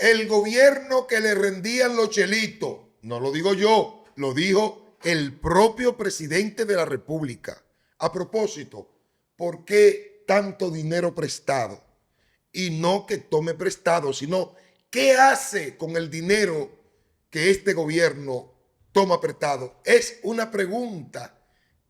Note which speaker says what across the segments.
Speaker 1: el gobierno que le rendían los chelitos, no lo digo yo, lo dijo el propio presidente de la República. A propósito, ¿por qué tanto dinero prestado? Y no que tome prestado, sino ¿qué hace con el dinero que este gobierno toma prestado? Es una pregunta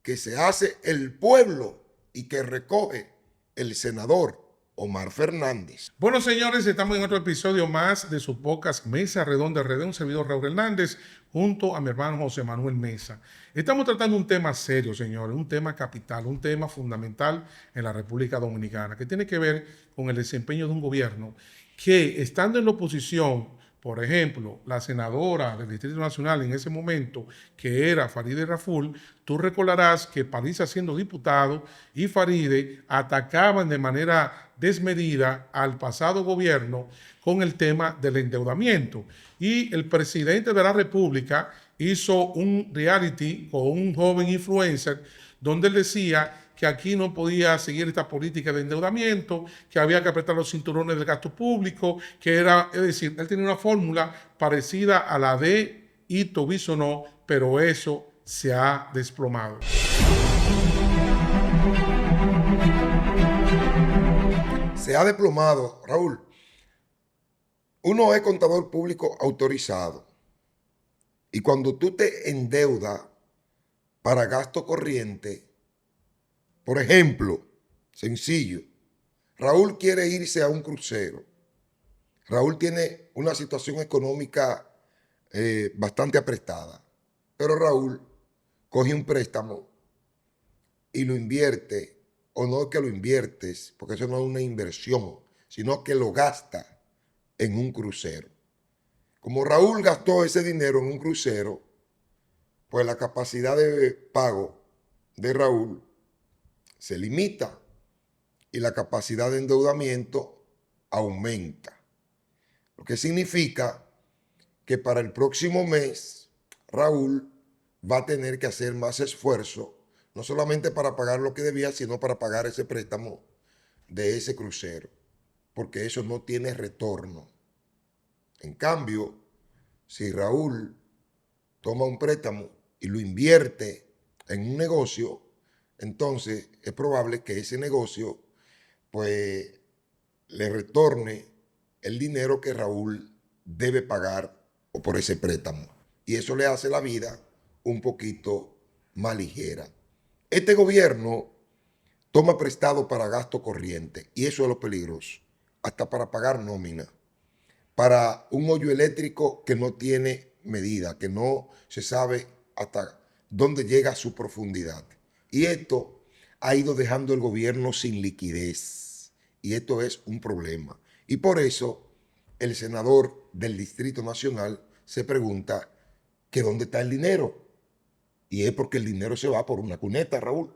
Speaker 1: que se hace el pueblo y que recoge el senador Omar Fernández.
Speaker 2: Bueno, señores, estamos en otro episodio más de su podcast Mesa Redonda RD, un servidor Raúl Hernández, junto a mi hermano José Manuel Mesa. Estamos tratando un tema serio, señores, un tema capital, un tema fundamental en la República Dominicana, que tiene que ver con el desempeño de un gobierno que, estando en la oposición, por ejemplo, la senadora del Distrito Nacional en ese momento, que era Farideh Raful, tú recordarás que Paliza, siendo diputado, y Farideh atacaban de manera desmedida al pasado gobierno con el tema del endeudamiento. Y el presidente de la República hizo un reality con un joven influencer donde él decía que aquí no podía seguir esta política de endeudamiento, que había que apretar los cinturones del gasto público, que era, es decir, él tenía una fórmula parecida a la de Ito Bisonó, pero eso se ha desplomado.
Speaker 1: Se ha desplomado, Raúl. Uno es contador público autorizado y cuando tú te endeudas para gasto corriente, por ejemplo, sencillo, Raúl quiere irse a un crucero. Raúl tiene una situación económica bastante apretada, pero Raúl coge un préstamo y lo invierte, o no que lo inviertes, porque eso no es una inversión, sino que lo gasta en un crucero. Como Raúl gastó ese dinero en un crucero, pues la capacidad de pago de Raúl se limita y la capacidad de endeudamiento aumenta. Lo que significa que para el próximo mes Raúl va a tener que hacer más esfuerzo, no solamente para pagar lo que debía, sino para pagar ese préstamo de ese crucero, porque eso no tiene retorno. En cambio, si Raúl toma un préstamo y lo invierte en un negocio, entonces es probable que ese negocio pues le retorne el dinero que Raúl debe pagar por ese préstamo. Y eso le hace la vida un poquito más ligera. Este gobierno toma prestado para gasto corriente y eso es lo peligroso, hasta para pagar nómina, para un hoyo eléctrico que no tiene medida, que no se sabe hasta dónde llega su profundidad. Y esto ha ido dejando el gobierno sin liquidez. Y esto es un problema. Y por eso el senador del Distrito Nacional se pregunta que dónde está el dinero. Y es porque el dinero se va por una cuneta, Raúl.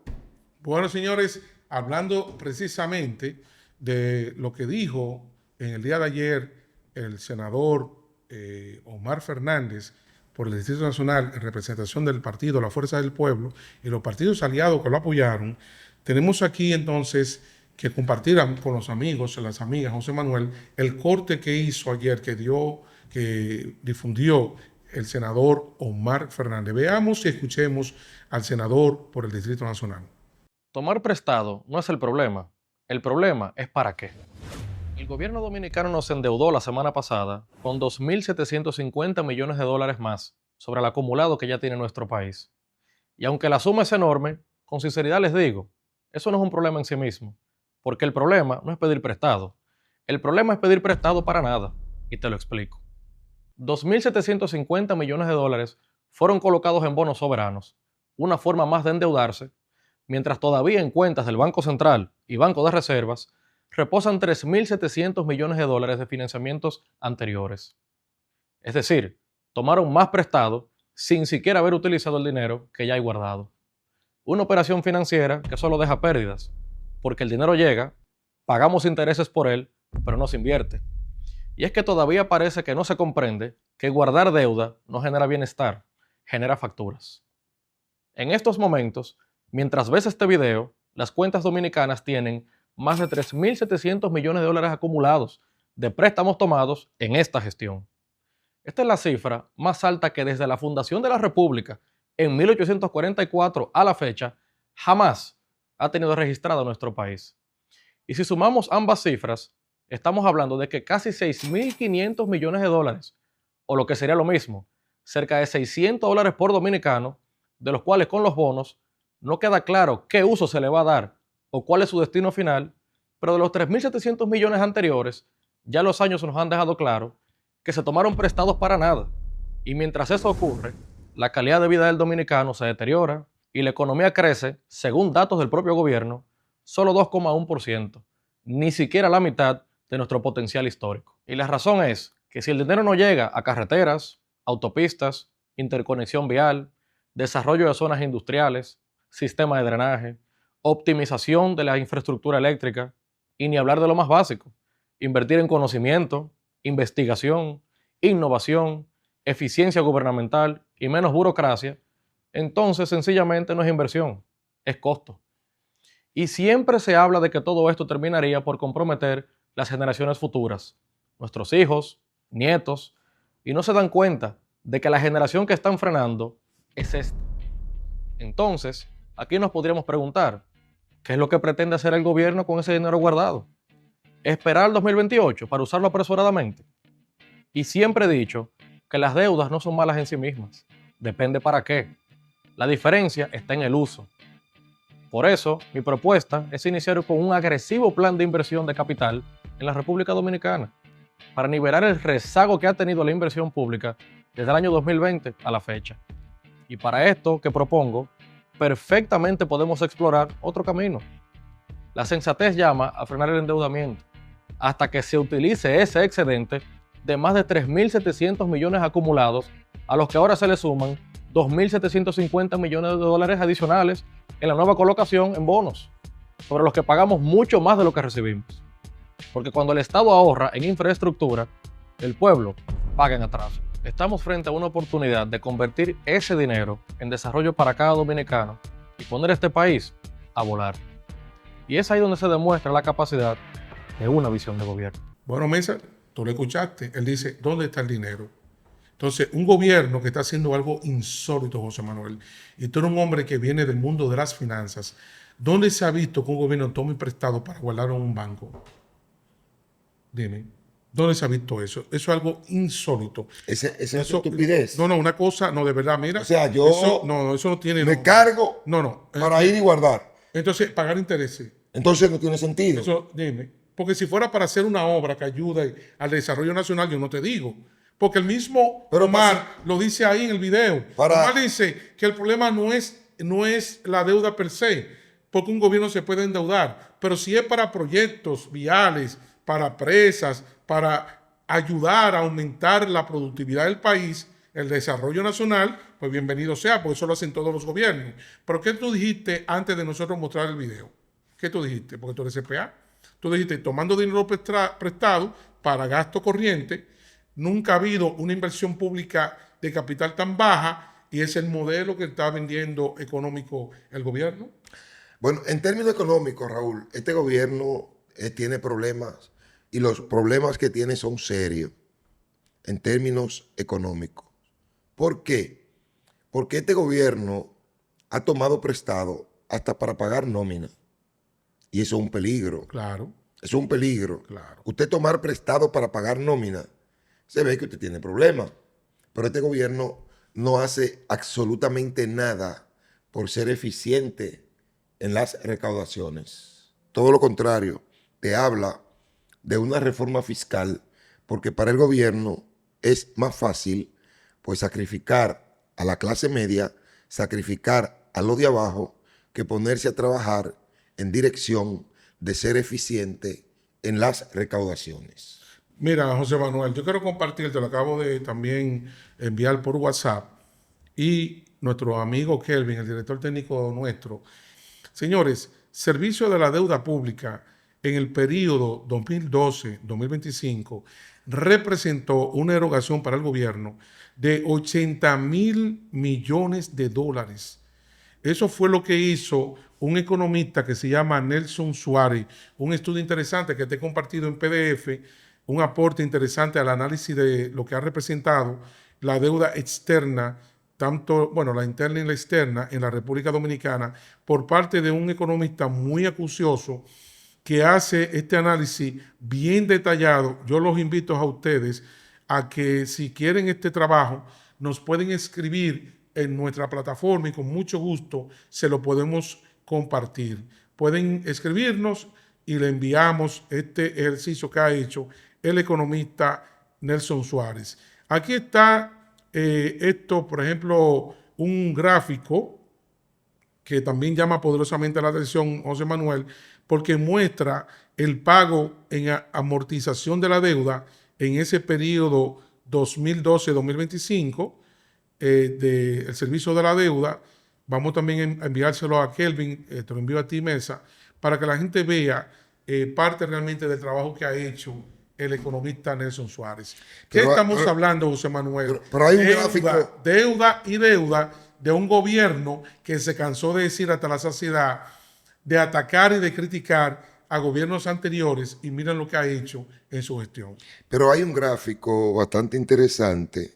Speaker 2: Bueno, señores, hablando precisamente de lo que dijo en el día de ayer el senador Omar Fernández por el Distrito Nacional en representación del partido La Fuerza del Pueblo y los partidos aliados que lo apoyaron, tenemos aquí entonces que compartir con los amigos, las amigas, José Manuel, el corte que hizo ayer, que difundió el senador Omar Fernández. Veamos y escuchemos al senador por el Distrito Nacional.
Speaker 3: Tomar prestado no es el problema es para qué. El gobierno dominicano nos endeudó la semana pasada con 2.750 millones de dólares más sobre el acumulado que ya tiene nuestro país. Y aunque la suma es enorme, con sinceridad les digo, eso no es un problema en sí mismo, porque el problema no es pedir prestado. El problema es pedir prestado para nada, y te lo explico. 2.750 millones de dólares fueron colocados en bonos soberanos, una forma más de endeudarse, mientras todavía en cuentas del Banco Central y Banco de Reservas reposan 3.700 millones de dólares de financiamientos anteriores. Es decir, tomaron más prestado sin siquiera haber utilizado el dinero que ya hay guardado. Una operación financiera que solo deja pérdidas, porque el dinero llega, pagamos intereses por él, pero no se invierte. Y es que todavía parece que no se comprende que guardar deuda no genera bienestar, genera facturas. En estos momentos, mientras ves este video, las cuentas dominicanas tienen más de 3.700 millones de dólares acumulados de préstamos tomados en esta gestión. Esta es la cifra más alta que desde la fundación de la República en 1844 a la fecha jamás ha tenido registrado nuestro país. Y si sumamos ambas cifras, estamos hablando de que casi 6.500 millones de dólares, o lo que sería lo mismo, cerca de 600 dólares por dominicano, de los cuales con los bonos no queda claro qué uso se le va a dar o cuál es su destino final, pero de los 3.700 millones anteriores, ya los años nos han dejado claro que se tomaron prestados para nada. Y mientras eso ocurre, la calidad de vida del dominicano se deteriora y la economía crece, según datos del propio gobierno, solo 2,1%, ni siquiera la mitad de nuestro potencial histórico. Y la razón es que si el dinero no llega a carreteras, autopistas, interconexión vial, desarrollo de zonas industriales, sistema de drenaje, optimización de la infraestructura eléctrica y ni hablar de lo más básico, invertir en conocimiento, investigación, innovación, eficiencia gubernamental y menos burocracia, entonces sencillamente no es inversión, es costo. Y siempre se habla de que todo esto terminaría por comprometer las generaciones futuras, nuestros hijos, nietos, y no se dan cuenta de que la generación que están frenando es esta. Entonces, aquí nos podríamos preguntar, ¿qué es lo que pretende hacer el gobierno con ese dinero guardado? ¿Esperar al 2028 para usarlo apresuradamente? Y siempre he dicho que las deudas no son malas en sí mismas, depende para qué. La diferencia está en el uso. Por eso, mi propuesta es iniciar con un agresivo plan de inversión de capital en la República Dominicana para nivelar el rezago que ha tenido la inversión pública desde el año 2020 a la fecha. Y para esto que propongo, perfectamente podemos explorar otro camino. La sensatez llama a frenar el endeudamiento hasta que se utilice ese excedente de más de 3.700 millones acumulados, a los que ahora se le suman 2.750 millones de dólares adicionales en la nueva colocación en bonos, sobre los que pagamos mucho más de lo que recibimos. Porque cuando el Estado ahorra en infraestructura, el pueblo paga en atraso. Estamos frente a una oportunidad de convertir ese dinero en desarrollo para cada dominicano y poner este país a volar. Y es ahí donde se demuestra la capacidad de una visión de gobierno.
Speaker 2: Bueno, Mesa, tú lo escuchaste. Él dice, ¿dónde está el dinero? Entonces, un gobierno que está haciendo algo insólito, José Manuel, y tú eres un hombre que viene del mundo de las finanzas, ¿dónde se ha visto que un gobierno tome prestado para guardarlo en un banco? Dime, ¿dónde se ha visto eso? Eso es algo insólito.
Speaker 1: Esa es estupidez.
Speaker 2: No, una cosa, no, de verdad, mira.
Speaker 1: O sea, yo
Speaker 2: eso no tiene...
Speaker 1: me cargo
Speaker 2: No.
Speaker 1: para ir y guardar.
Speaker 2: Entonces, pagar intereses.
Speaker 1: Entonces no tiene sentido.
Speaker 2: Eso, dime. Porque si fuera para hacer una obra que ayude al desarrollo nacional, yo no te digo. Porque el mismo Omar lo dice ahí en el video. Omar dice que el problema no es la deuda per se, porque un gobierno se puede endeudar, pero si es para proyectos viales, para presas, para ayudar a aumentar la productividad del país, el desarrollo nacional, pues bienvenido sea, porque eso lo hacen todos los gobiernos. Pero ¿qué tú dijiste antes de nosotros mostrar el video? ¿Qué tú dijiste? Porque tú eres CPA. Tú dijiste, tomando dinero prestado para gasto corriente, nunca ha habido una inversión pública de capital tan baja y es el modelo que está vendiendo económico el gobierno.
Speaker 1: Bueno, en términos económicos, Raúl, este gobierno tiene problemas y los problemas que tiene son serios en términos económicos. ¿Por qué? Porque este gobierno ha tomado prestado hasta para pagar nómina. Y eso es un peligro.
Speaker 2: Claro.
Speaker 1: Eso es un peligro.
Speaker 2: Claro.
Speaker 1: Usted tomar prestado para pagar nómina, se ve que usted tiene problemas. Pero este gobierno no hace absolutamente nada por ser eficiente en las recaudaciones. Todo lo contrario, te habla de una reforma fiscal, porque para el gobierno es más fácil pues sacrificar a la clase media, sacrificar a los de abajo, que ponerse a trabajar en dirección de ser eficiente en las recaudaciones.
Speaker 2: Mira, José Manuel, yo quiero compartir, te lo acabo de también enviar por WhatsApp, y nuestro amigo Kelvin, el director técnico nuestro. Señores, Servicio de la Deuda Pública en el periodo 2012-2025 representó una erogación para el gobierno de 80.000 millones de dólares. Eso fue lo que hizo un economista que se llama Nelson Suárez, un estudio interesante que te he compartido en PDF, un aporte interesante al análisis de lo que ha representado la deuda externa, tanto, bueno, la interna y la externa en la República Dominicana, por parte de un economista muy acucioso que hace este análisis bien detallado. Yo los invito a ustedes a que si quieren este trabajo, nos pueden escribir en nuestra plataforma y con mucho gusto se lo podemos compartir. Pueden escribirnos y le enviamos este ejercicio que ha hecho el economista Nelson Suárez. Aquí está esto, por ejemplo, un gráfico que también llama poderosamente la atención, José Manuel, porque muestra el pago en amortización de la deuda en ese periodo 2012-2025 del servicio de la deuda. Vamos también a enviárselo a Kelvin, te lo envío a ti, Mesa, para que la gente vea parte realmente del trabajo que ha hecho el economista Nelson Suárez. ¿Qué estamos hablando, José Manuel?
Speaker 1: Pero hay un gráfico.
Speaker 2: Deuda y deuda de un gobierno que se cansó de decir hasta la saciedad, de atacar y de criticar a gobiernos anteriores, y miren lo que ha hecho en su gestión.
Speaker 1: Pero hay un gráfico bastante interesante,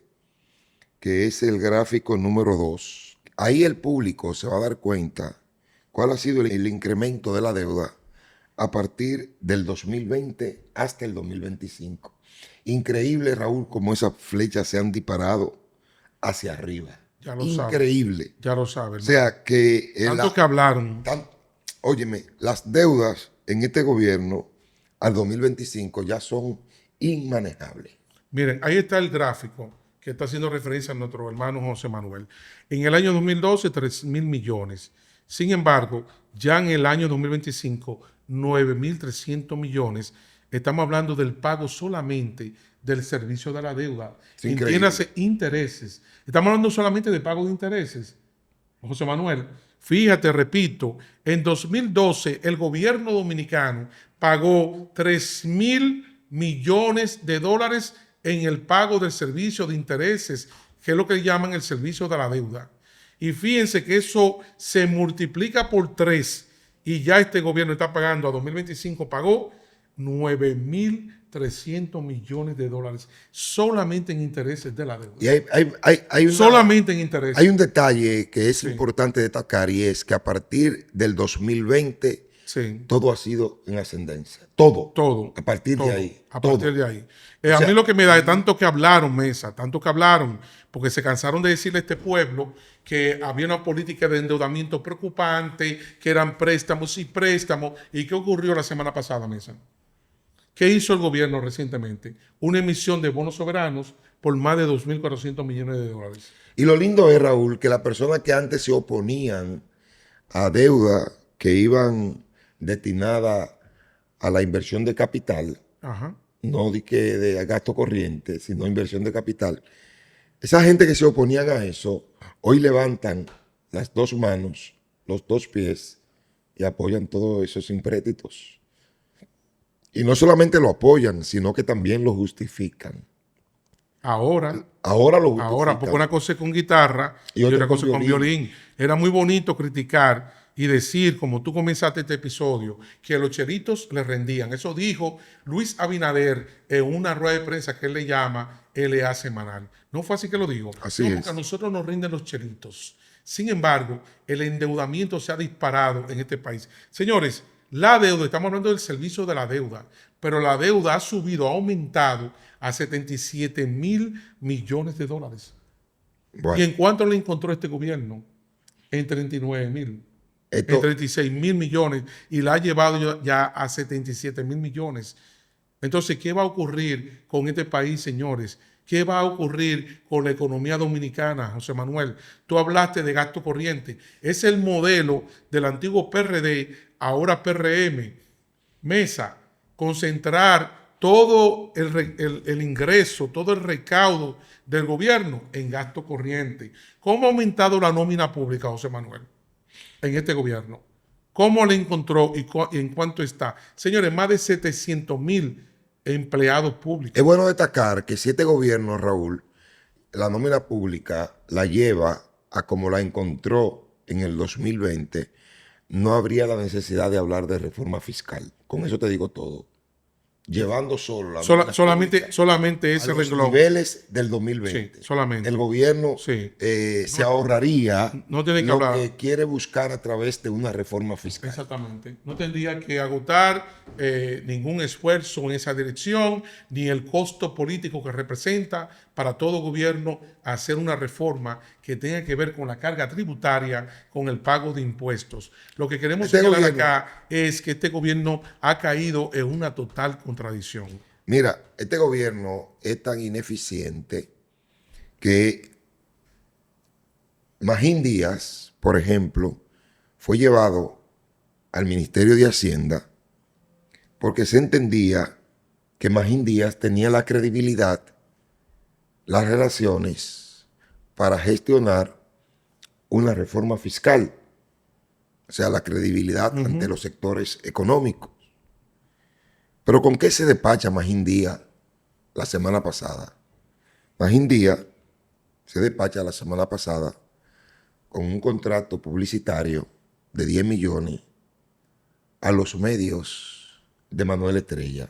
Speaker 1: que es el gráfico número 2. Ahí el público se va a dar cuenta cuál ha sido el incremento de la deuda a partir del 2020 hasta el 2025. Increíble, Raúl, cómo esas flechas se han disparado hacia arriba.
Speaker 2: Ya lo
Speaker 1: Increíble.
Speaker 2: sabe. Ya lo sabe.
Speaker 1: O sea que...
Speaker 2: Tanto que hablaron.
Speaker 1: Óyeme, las deudas en este gobierno al 2025 ya son inmanejables.
Speaker 2: Miren, ahí está el gráfico que está haciendo referencia a nuestro hermano José Manuel. En el año 2012, 3.000 millones. Sin embargo, ya en el año 2025, 9.300 millones. Estamos hablando del pago solamente del servicio de la deuda. Entiéndase, intereses. Estamos hablando solamente de pago de intereses. José Manuel, fíjate, repito, en 2012 el gobierno dominicano pagó 3.000 millones de dólares en el pago del servicio de intereses, que es lo que llaman el servicio de la deuda. Y fíjense que eso se multiplica por 3 y ya este gobierno está pagando, a 2025 pagó 9.300 millones de dólares solamente en intereses de la deuda.
Speaker 1: Y hay
Speaker 2: solamente en intereses.
Speaker 1: Hay un detalle que es importante destacar, y es que a partir del 2020 todo ha sido en ascendencia. Todo. A partir de ahí.
Speaker 2: A partir de ahí. A mí lo que me da de tanto que hablaron, Mesa, tanto que hablaron, porque se cansaron de decirle a este pueblo que había una política de endeudamiento preocupante, que eran préstamos y préstamos. ¿Y qué ocurrió la semana pasada, Mesa? ¿Qué hizo el gobierno recientemente? Una emisión de bonos soberanos por más de 2.400 millones de dólares.
Speaker 1: Y lo lindo es, Raúl, que las personas que antes se oponían a deuda que iban destinadas a la inversión de capital, no de gasto corriente, sino inversión de capital, esa gente que se oponían a eso, hoy levantan las dos manos, los dos pies, y apoyan todos esos empréstitos. Y no solamente lo apoyan, sino que también lo justifican.
Speaker 2: Ahora
Speaker 1: lo justifican.
Speaker 2: Ahora, porque una cosa es con guitarra y otra cosa es con violín. Era muy bonito criticar y decir, como tú comenzaste este episodio, que los chelitos le rendían. Eso dijo Luis Abinader en una rueda de prensa que él le llama LA Semanal. ¿No fue así que lo dijo?
Speaker 1: Así es.
Speaker 2: Porque a nosotros nos rinden los chelitos. Sin embargo, el endeudamiento se ha disparado en este país. Señores, la deuda, estamos hablando del servicio de la deuda, pero la deuda ha subido, ha aumentado a 77.000 millones de dólares. Bueno. ¿Y en cuánto le encontró este gobierno? En 39.000. En 36.000 millones, y la ha llevado ya a 77.000 millones. Entonces, ¿qué va a ocurrir con este país, señores? ¿Qué va a ocurrir con la economía dominicana, José Manuel? Tú hablaste de gasto corriente. Es el modelo del antiguo PRD, ahora PRM. Mesa, concentrar todo el ingreso, todo el recaudo del gobierno en gasto corriente. ¿Cómo ha aumentado la nómina pública, José Manuel, en este gobierno? ¿Cómo le encontró y en cuánto está? Señores, más de 700.000 empleados públicos.
Speaker 1: Es bueno destacar que si este gobierno, Raúl, la nómina pública la lleva a como la encontró en el 2020, no habría la necesidad de hablar de reforma fiscal. Con eso te digo todo. llevando solo la deuda pública
Speaker 2: solamente
Speaker 1: a
Speaker 2: ese
Speaker 1: los
Speaker 2: renglón.
Speaker 1: niveles del 2020.
Speaker 2: Sí, solamente.
Speaker 1: El gobierno
Speaker 2: Sí.
Speaker 1: se ahorraría
Speaker 2: No tiene que
Speaker 1: lo
Speaker 2: hablar.
Speaker 1: que quiere buscar a través de una reforma fiscal.
Speaker 2: Exactamente. No tendría que agotar ningún esfuerzo en esa dirección, ni el costo político que representa para todo gobierno hacer una reforma que tenga que ver con la carga tributaria, con el pago de impuestos. Lo que queremos señalar acá es que este gobierno ha caído en una total contradicción.
Speaker 1: Mira, este gobierno es tan ineficiente que Magín Díaz, por ejemplo, fue llevado al Ministerio de Hacienda porque se entendía que Magín Díaz tenía la credibilidad, las relaciones para gestionar una reforma fiscal, o sea, la credibilidad ante los sectores económicos. Pero ¿con qué se despacha Magín Díaz la semana pasada? Magín Díaz se despacha la semana pasada con un contrato publicitario de 10 millones a los medios de Manuel Estrella.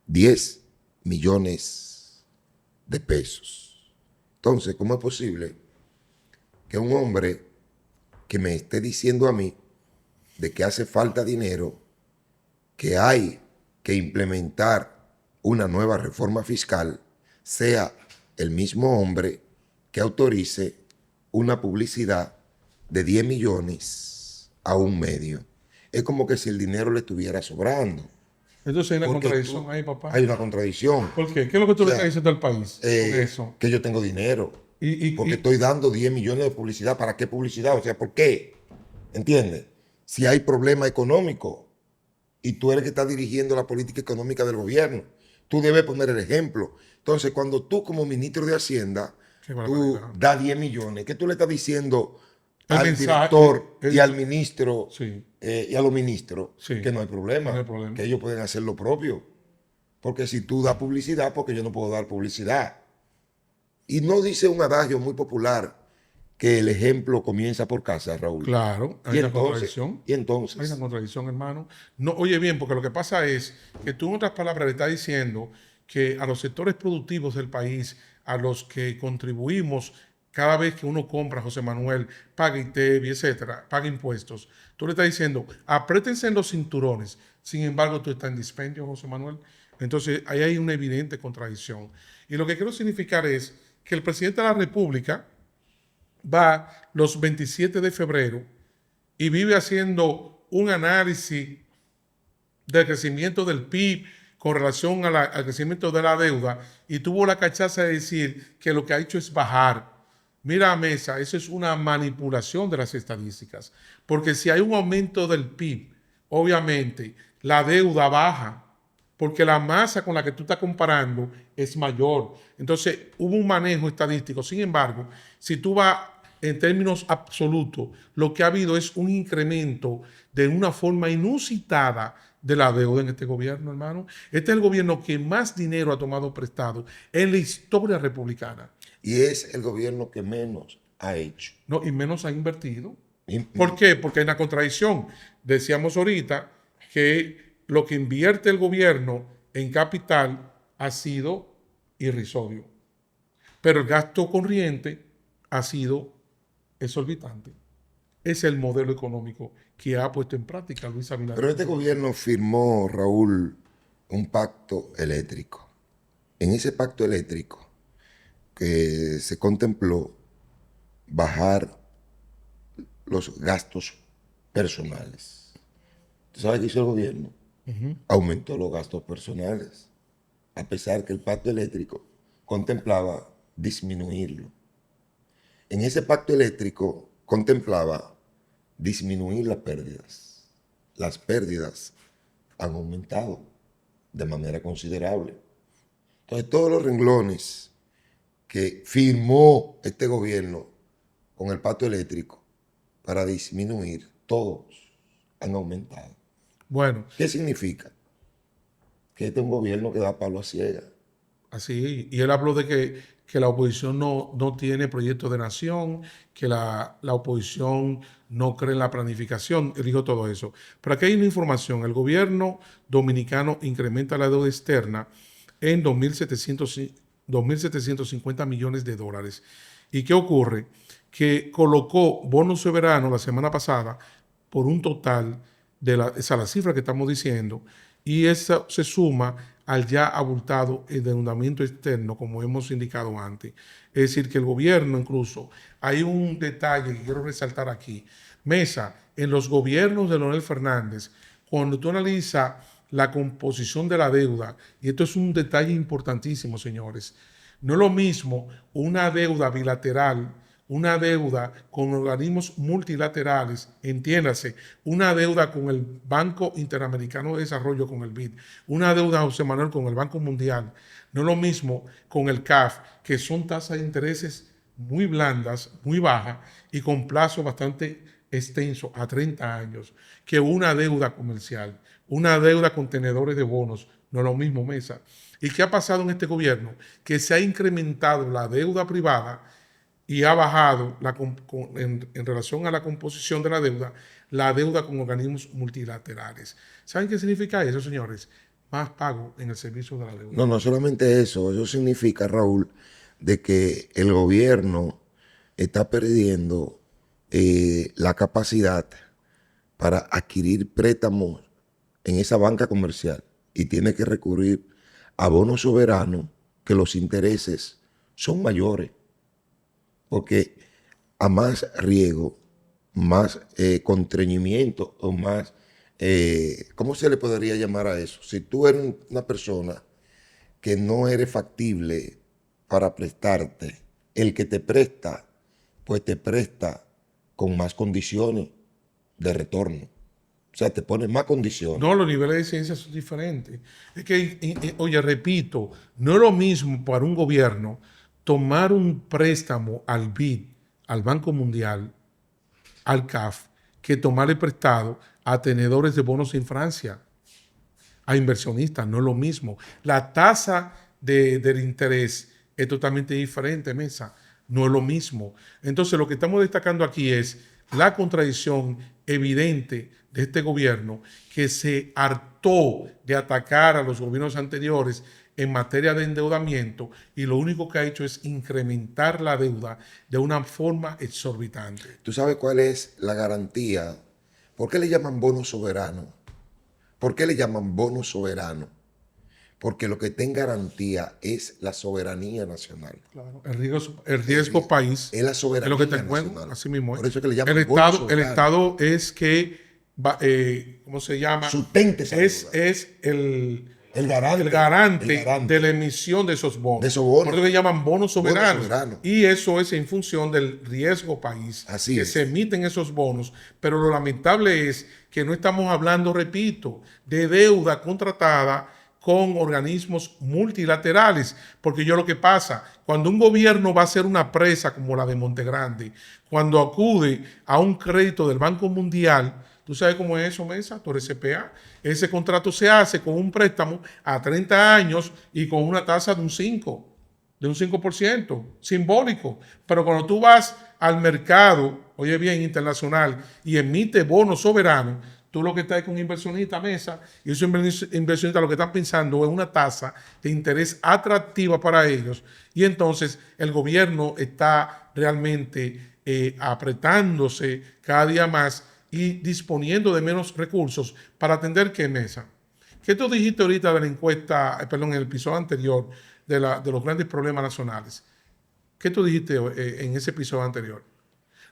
Speaker 1: 10 millones de pesos. Entonces, ¿cómo es posible que un hombre que me esté diciendo a mí de que hace falta dinero, que hay que implementar una nueva reforma fiscal, sea el mismo hombre que autorice una publicidad de 10 millones a un medio? Es como que si el dinero le estuviera sobrando.
Speaker 2: Entonces hay una
Speaker 1: Porque
Speaker 2: contradicción ahí, papá.
Speaker 1: Hay una contradicción.
Speaker 2: ¿Por qué? ¿Qué es lo que tú le estás diciendo al país con eso?
Speaker 1: Que yo tengo dinero. Porque estoy dando 10 millones de publicidad. ¿Para qué publicidad? O sea, ¿por qué? ¿Entiendes? Si hay problema económico y tú eres el que está dirigiendo la política económica del gobierno, tú debes poner el ejemplo. Entonces, cuando tú como ministro de Hacienda, tú das 10 millones, ¿qué tú le estás diciendo al director y al ministro y a los ministros? Que no hay problema, que ellos pueden hacer lo propio. Porque si tú das publicidad, porque yo no puedo dar publicidad. Y no dice un adagio muy popular que el ejemplo comienza por casa, Raúl.
Speaker 2: Claro, hay una contradicción.
Speaker 1: Y entonces.
Speaker 2: Hay una contradicción, hermano. No, oye bien, porque lo que pasa es que tú en otras palabras le estás diciendo que a los sectores productivos del país, a los que contribuimos cada vez que uno compra, José Manuel, paga ITEVI, etcétera, paga impuestos, tú le estás diciendo, apriétense en los cinturones. Sin embargo, tú estás en dispendio, José Manuel. Entonces, ahí hay una evidente contradicción. Y lo que quiero significar es que el presidente de la República va los 27 de febrero y vive haciendo un análisis del crecimiento del PIB con relación al crecimiento de la deuda y tuvo la cachaza de decir que lo que ha hecho es bajar. Mira, Mesa, eso es una manipulación de las estadísticas, porque si hay un aumento del PIB, obviamente la deuda baja, porque la masa con la que tú estás comparando es mayor. Entonces, hubo un manejo estadístico. Sin embargo, si tú vas en términos absolutos, lo que ha habido es un incremento de una forma inusitada de la deuda en este gobierno, hermano. Este es el gobierno que más dinero ha tomado prestado en la historia republicana.
Speaker 1: Y es el gobierno que menos ha hecho.
Speaker 2: No, y menos ha invertido. ¿Por qué? Porque hay una contradicción. Decíamos ahorita que lo que invierte el gobierno en capital ha sido irrisorio. Pero el gasto corriente ha sido exorbitante. Es el modelo económico que ha puesto en práctica Luis Abinader.
Speaker 1: Pero este gobierno firmó, Raúl, un pacto eléctrico. En ese pacto eléctrico que se contempló bajar los gastos personales. ¿Tú sabes qué hizo el gobierno? Aumentó los gastos personales, a pesar que el pacto eléctrico contemplaba disminuirlo. En ese pacto eléctrico contemplaba disminuir las pérdidas. Las pérdidas han aumentado de manera considerable. Entonces, todos los renglones que firmó este gobierno con el pacto eléctrico para disminuir, todos han aumentado.
Speaker 2: Bueno.
Speaker 1: ¿Qué significa? Que este es un gobierno que da palo a ciega.
Speaker 2: Así, y él habló de que la oposición no tiene proyecto de nación, que la oposición no cree en la planificación. Él dijo todo eso. Pero aquí hay una información. El gobierno dominicano incrementa la deuda externa en 2.750 millones de dólares. ¿Y qué ocurre? Que colocó bonos soberanos la semana pasada por un total esa es la cifra que estamos diciendo, y eso se suma al ya abultado endeudamiento externo, como hemos indicado antes. Es decir, que el gobierno incluso, hay un detalle que quiero resaltar aquí. Mesa, en los gobiernos de Leonel Fernández, cuando tú analizas la composición de la deuda, y esto es un detalle importantísimo, señores, no es lo mismo una deuda bilateral, una deuda con organismos multilaterales, entiéndase, una deuda con el Banco Interamericano de Desarrollo, con el BID, una deuda, José Manuel, con el Banco Mundial, no es lo mismo con el CAF, que son tasas de intereses muy blandas, muy bajas y con plazo bastante extenso, a 30 años, que una deuda comercial, una deuda con tenedores de bonos, no es lo mismo, Mesa. ¿Y qué ha pasado en este gobierno? Que se ha incrementado la deuda privada y ha bajado en relación a la composición de la deuda con organismos multilaterales. ¿Saben qué significa eso, señores? Más pago en el servicio de la deuda.
Speaker 1: No, no solamente eso. Eso significa, Raúl, de que el gobierno está perdiendo la capacidad para adquirir préstamos en esa banca comercial y tiene que recurrir a bonos soberanos que los intereses son mayores. Porque a más riesgo, más constreñimiento o más, ¿cómo se le podría llamar a eso? Si tú eres una persona que no eres factible para prestarte, el que te presta, pues te presta con más condiciones de retorno. O sea, te pone más condiciones.
Speaker 2: No, los niveles de ciencia son diferentes. Es que, oye, repito, no es lo mismo para un gobierno tomar un préstamo al BID, al Banco Mundial, al CAF, que tomarle prestado a tenedores de bonos en Francia, a inversionistas, no es lo mismo. La tasa del interés es totalmente diferente, Mesa, no es lo mismo. Entonces, lo que estamos destacando aquí es la contradicción evidente de este gobierno que se hartó de atacar a los gobiernos anteriores en materia de endeudamiento y lo único que ha hecho es incrementar la deuda de una forma exorbitante.
Speaker 1: ¿Tú sabes cuál es la garantía? ¿Por qué le llaman bono soberano? ¿Por qué le llaman bono soberano? Porque lo que está en garantía es la soberanía nacional.
Speaker 2: Claro. El riesgo país
Speaker 1: es la soberanía
Speaker 2: es lo que te
Speaker 1: nacional.
Speaker 2: encuentro, así mismo es.
Speaker 1: Por eso es que le llaman
Speaker 2: El
Speaker 1: bono
Speaker 2: Estado,
Speaker 1: soberano.
Speaker 2: el Estado es que, ¿cómo se llama?
Speaker 1: Sustente esa
Speaker 2: es
Speaker 1: deuda.
Speaker 2: el
Speaker 1: garante,
Speaker 2: garante
Speaker 1: el garante
Speaker 2: de la emisión de esos bonos.
Speaker 1: de esos bonos.
Speaker 2: Por eso que llaman bonos soberanos.
Speaker 1: soberano.
Speaker 2: Y eso es en función del riesgo país.
Speaker 1: Así
Speaker 2: que
Speaker 1: es.
Speaker 2: se emiten esos bonos. Pero lo lamentable es que no estamos hablando, repito, de deuda contratada con organismos multilaterales, porque yo lo que pasa, cuando un gobierno va a hacer una presa como la de Montegrande, cuando acude a un crédito del Banco Mundial, ¿tú sabes cómo es eso, Mesa? Tú eres CPA. Ese contrato se hace con un préstamo a 30 años y con una tasa de un 5%, simbólico. Pero cuando tú vas al mercado, oye bien, internacional, y emite bonos soberanos, tú lo que estás es con un inversionista, Mesa, y esos inversionistas lo que están pensando es una tasa de interés atractiva para ellos. Y entonces el gobierno está realmente apretándose cada día más y disponiendo de menos recursos para atender qué, Mesa. ¿Qué tú dijiste ahorita de la encuesta, en el episodio anterior de los grandes problemas nacionales? ¿Qué tú dijiste en ese episodio anterior?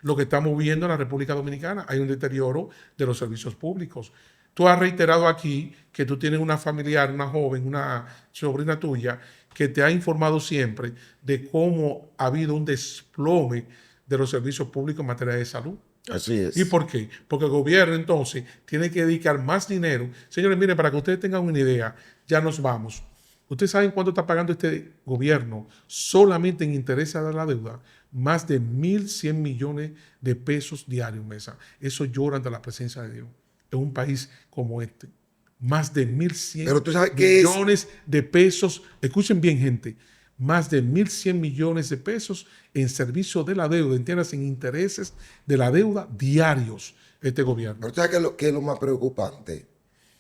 Speaker 2: Lo que estamos viendo en la República Dominicana, hay un deterioro de los servicios públicos. Tú has reiterado aquí que tú tienes una familiar, una joven, una sobrina tuya, que te ha informado siempre de cómo ha habido un desplome de los servicios públicos en materia de salud.
Speaker 1: Así es.
Speaker 2: ¿Y por qué? Porque el gobierno entonces tiene que dedicar más dinero. Señores, miren, para que ustedes tengan una idea, ya nos vamos. ¿Ustedes saben cuánto está pagando este gobierno solamente en intereses de la deuda? Más de 1.100 millones de pesos diarios, Mesa. Eso llora ante la presencia de Dios en un país como este. más de 1.100
Speaker 1: Pero tú sabes qué es.
Speaker 2: millones de pesos. Escuchen bien, gente. Más de 1.100 millones de pesos en servicio de la deuda, entiendas, en intereses de la deuda diarios este gobierno.
Speaker 1: Pero tú sabes qué es lo más preocupante.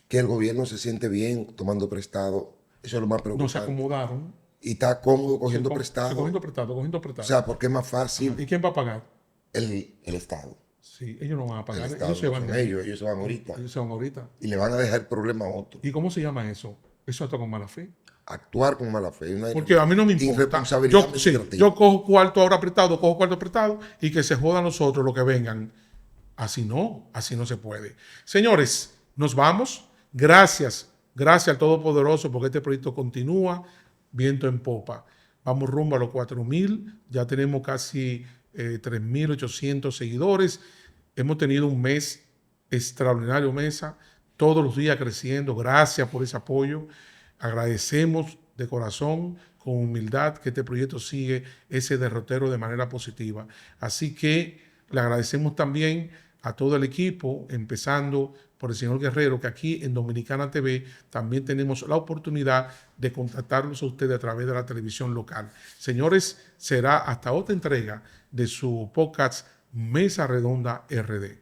Speaker 1: Que el gobierno se siente bien tomando prestado. Eso es lo más
Speaker 2: No se
Speaker 1: preocupante.
Speaker 2: acomodaron.
Speaker 1: Y está cómodo cogiendo
Speaker 2: Sí,
Speaker 1: prestado.
Speaker 2: Cogiendo prestado, cogiendo
Speaker 1: O
Speaker 2: prestado.
Speaker 1: sea, porque es más fácil
Speaker 2: ¿Y quién va a pagar?
Speaker 1: el Estado.
Speaker 2: Sí, ellos no van a
Speaker 1: El
Speaker 2: pagar.
Speaker 1: Estado
Speaker 2: Ellos se van
Speaker 1: son
Speaker 2: de ahí.
Speaker 1: ellos se van ahorita.
Speaker 2: Ellos se van ahorita.
Speaker 1: Y le van a dejar el problema a otro.
Speaker 2: ¿Y cómo se llama eso? Eso está con mala fe.
Speaker 1: Actuar con mala fe.
Speaker 2: Porque a mí no me importa.
Speaker 1: Irresponsabilidad administrativa.
Speaker 2: Yo cojo cuarto ahora prestado, cojo cuarto prestado y que se jodan los otros los que vengan. Así no se puede. Señores, nos vamos. Gracias al Todopoderoso porque este proyecto continúa viento en popa. Vamos rumbo a los 4.000, ya tenemos casi 3.800 seguidores. Hemos tenido un mes extraordinario, Mesa, todos los días creciendo. Gracias por ese apoyo. Agradecemos de corazón, con humildad, que este proyecto sigue ese derrotero de manera positiva. Así que le agradecemos también a todo el equipo, empezando por el señor Guerrero, que aquí en Dominicana TV también tenemos la oportunidad de contactarlos a ustedes a través de la televisión local. Señores, será hasta otra entrega de su podcast Mesa Redonda RD.